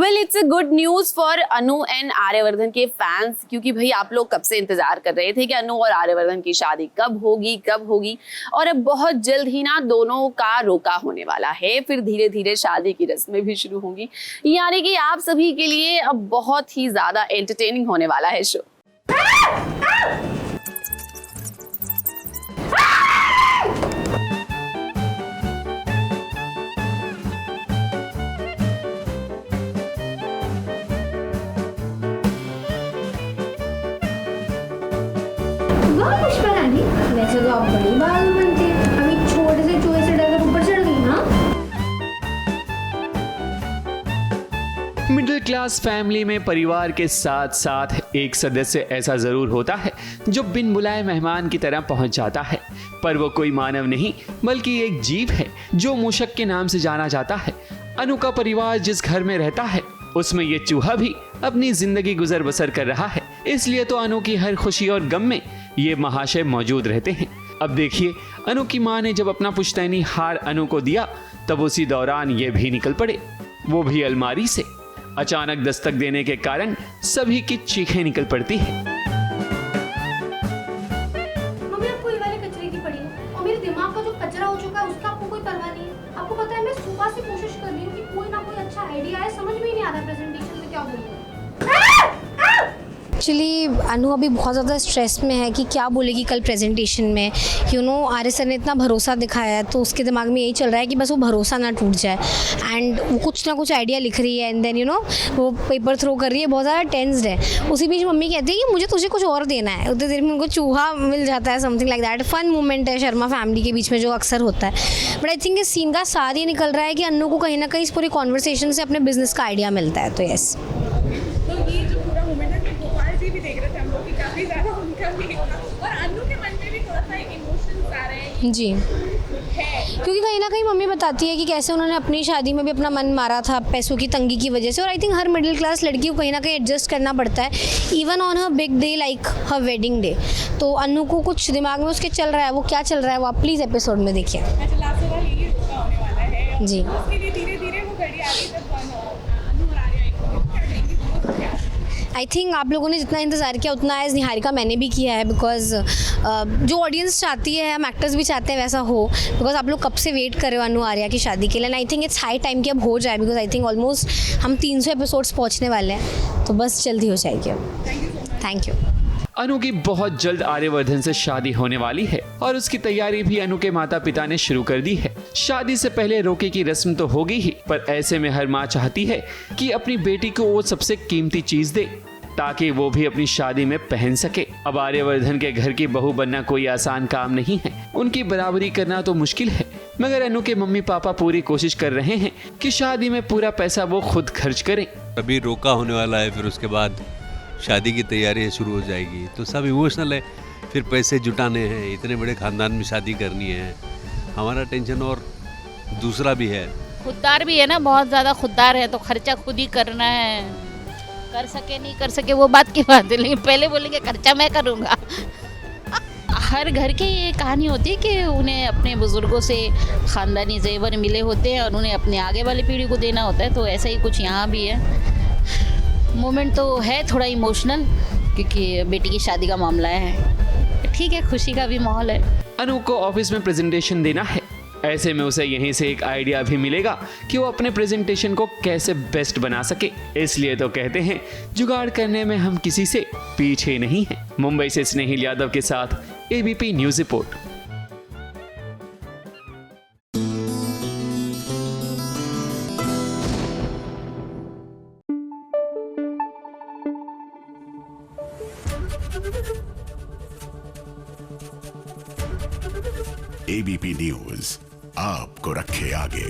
Well it's a good news for Anu and Aryavardhan के fans, क्योंकि भाई आप लोग कब से इंतजार कर रहे थे कि अनु और आर्यवर्धन की शादी कब होगी और अब बहुत जल्द ही ना दोनों का रोका होने वाला है। फिर धीरे धीरे शादी की रस्में भी शुरू होंगी, यानी कि आप सभी के लिए अब बहुत ही ज्यादा एंटरटेनिंग होने वाला है शो। वाह पुष्पा रानी, वैसे तो आप बड़ी बाल बनती है, अभी छोटे से चूहे से डरकर ऊपर चढ़ गई ना। मिडिल क्लास फैमिली में परिवार के साथ साथ एक सदस्य ऐसा जरूर होता है जो बिन बुलाए मेहमान की तरह पहुंच जाता है, पर वो कोई मानव नहीं बल्कि एक जीव है जो मूषक के नाम से जाना जाता है। अनु का परिवार जिस घर में रहता है उसमें ये चूहा भी अपनी जिंदगी गुजर बसर कर रहा है, इसलिए तो अनु की हर खुशी और गम में ये महाशय मौजूद रहते हैं। अब देखिए, अनु की मां ने जब अपना पुश्तैनी हार अनु को दिया तब उसी दौरान ये भी निकल पड़े, वो भी अलमारी से। अचानक दस्तक देने के कारण सभी की चीखें निकल पड़ती हैं। मम्मी आपको ये वाले कचरे की पड़ी है और मेरे दिमाग का जो कचरा हो चुका है उसका आपको कोई परवाह नहीं है। आपको पता है मैं सुबह से कोशिश कर रही हूँ कि कोई ना कोई अच्छा आइडिया आए, समझ में ही नहीं आ रहा प्रेजेंटेशन में क्या बोलूँ। एक्चुअली अनु अभी बहुत ज़्यादा स्ट्रेस में है कि क्या बोलेगी कल प्रेजेंटेशन में। आर्य सर ने इतना भरोसा दिखाया है तो उसके दिमाग में यही चल रहा है कि बस वो भरोसा ना टूट जाए, एंड वो कुछ ना कुछ आइडिया लिख रही है एंड देन वो पेपर थ्रो कर रही है, बहुत ज़्यादा टेंस्ड है। उसी बीच मम्मी कहती है कि मुझे तुझे कुछ और देना है, उतनी देर में उनको चूहा मिल जाता है, something like that. Fun moment है शर्मा फैमिली के बीच में जो अक्सर होता है, बट आई थिंक इस सीन का सार ये निकल रहा है कि अनु को कहीं ना कहीं इस पूरी कॉन्वर्सेशन से अपने बिजनेस का आइडिया मिलता है। तो यस, तो ये जो पूरा मोमेंट है गोपाल जी भी देख रहे थे हम लोग कि काफी ज्यादा उनका भी और अन्नू के मन में भी थोड़ा सा इमोशंस आ रहे हैं जी, क्योंकि कहीं ना कहीं मम्मी बताती है कि कैसे उन्होंने अपनी शादी में भी अपना मन मारा था पैसों की तंगी की वजह से, और I think her middle class लड़की को कहीं ना कहीं एडजस्ट करना पड़ता है even on her big day like her wedding day. तो अनु को कुछ दिमाग में उसके चल रहा है, वो क्या चल रहा है वो आप प्लीज़ एपिसोड में देखिए। अच्छा लास्ट वाला ये होने वाला है जी, उसके लिए धीरे धीरे वो घड़ी आ रही है जब अन्नू और आर्या एक क्या करेंगी वो क्या। आई थिंक आप लोगों ने जितना इंतज़ार किया उतना एज निहारिका मैंने भी किया है, बिकॉज जो ऑडियंस चाहती है, हम एक्टर्स भी चाहते हैं वैसा हो, बिकॉज आप लोग कब से वेट कर रहे हो अनु आर्या की शादी के लिए, and I think it's high time कि अब हो जाए, बिकॉज आई थिंक ऑलमोस्ट हम 300 एपिसोड्स पहुंचने वाले हैं, तो बस जल्दी हो जाएगी अब। Thank you. अनु की बहुत जल्द आर्यवर्धन से शादी होने वाली है और उसकी तैयारी भी अनु के माता पिता ने शुरू कर दी है। शादी से पहले रोके की रस्म तो होगी ही, पर ऐसे में हर माँ चाहती है कि अपनी बेटी को वो सबसे कीमती चीज दे ताकि वो भी अपनी शादी में पहन सके। अब आर्यवर्धन के घर की बहू बनना कोई आसान काम नहीं है, उनकी बराबरी करना तो मुश्किल है, मगर अनु के मम्मी पापा पूरी कोशिश कर रहे हैं कि शादी में पूरा पैसा वो खुद खर्च करें। अभी रोका होने वाला है, फिर उसके बाद शादी की तैयारी शुरू हो जाएगी, तो सब इमोशनल है, फिर पैसे जुटाने हैं, इतने बड़े खानदान में शादी करनी है, हमारा टेंशन और दूसरा भी है, खुददार भी है ना, बहुत ज़्यादा खुददार है, तो खर्चा खुद ही करना है, कर सके नहीं कर सके वो बात की बात है, लेकिन पहले बोलेंगे खर्चा मैं करूँगा। हर घर की ये कहानी होती है कि उन्हें अपने बुज़ुर्गों से ख़ानदानी जेवर मिले होते हैं और उन्हें अपने आगे वाली पीढ़ी को देना होता है, तो ऐसा ही कुछ यहाँ भी है। मोमेंट तो है थोड़ा इमोशनल क्योंकि बेटी की शादी का मामला है, ठीक है, खुशी का भी माहौल है। अनु को ऑफिस में प्रेजेंटेशन देना है, ऐसे में उसे यहीं से एक आइडिया भी मिलेगा कि वो अपने प्रेजेंटेशन को कैसे बेस्ट बना सके। इसलिए तो कहते हैं जुगाड़ करने में हम किसी से पीछे नहीं हैं। मुंबई से स्नेहिल यादव के साथ ABP news report. ABP news आपको रखे आगे।